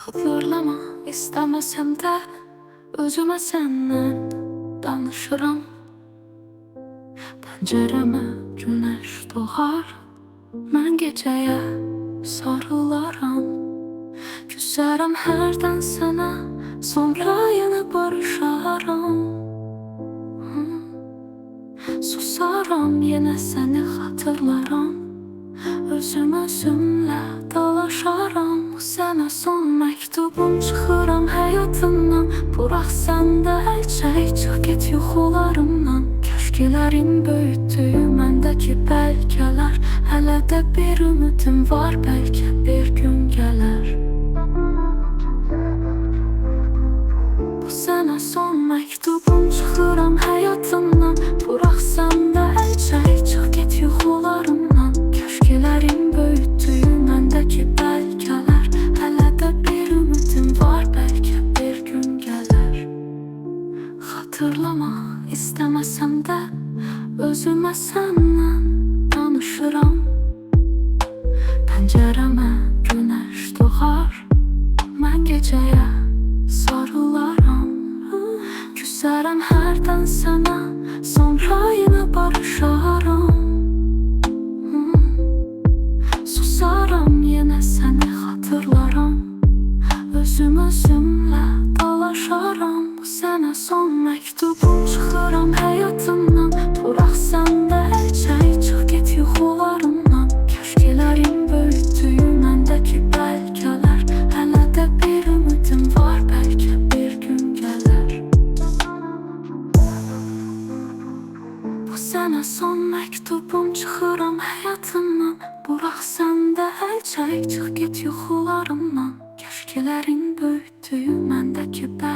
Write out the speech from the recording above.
Hatırlama istemesem de özüme senden danışıram. Pencereme güneş doğar, mən geceye sarılaram. Küsərəm hərdən sənə, sonra yenə barışaram. Susaram, yenə səni xatırlaram. Özümlə dalaşaram. Bu sənə son məktubum, çıxıram həyatımdan. Burax sən də əl çək, çıx get yuxularımdan. Kəşkilərin böyütdüyü məndəki bəlgələr. Hələ də bir ümidim var, bəlkə bir gün gələr. Bu sənə son məktubum, çıxıram həyatımdan. Burax sən də əl çək, çıx get yuxularımdan. Kəşkilərin böyütdüyü məndəki bəlgələr. Hələ də bir ümidim var, bəlkə bir gün gələr. Xatırlama istəməsəm də özümə səndən danışıram. Pəncərəmə günəş doğar, mən gecəyə sarılaram. Küsərəm hərdən sənə, sonra yenə barışaram. Susaram, yenə səni xatırlaram. Özümlə dalaşaram. Bu sənə son məktubum, çıxıram həyatımdan. Burax sən də əl çək, çıx get yuxularımdan. Kəşkilərin böyütdüyü məndəki bəlgələr. Hələ də bir ümidim var, bəlkə bir gün gələr. Bu sənə son məktubum, çıxıram həyatımdan. Burax sən də əl çək, çıx get yuxularımdan. Kəşkilərin böyütdüyü məndəki bəlgələr.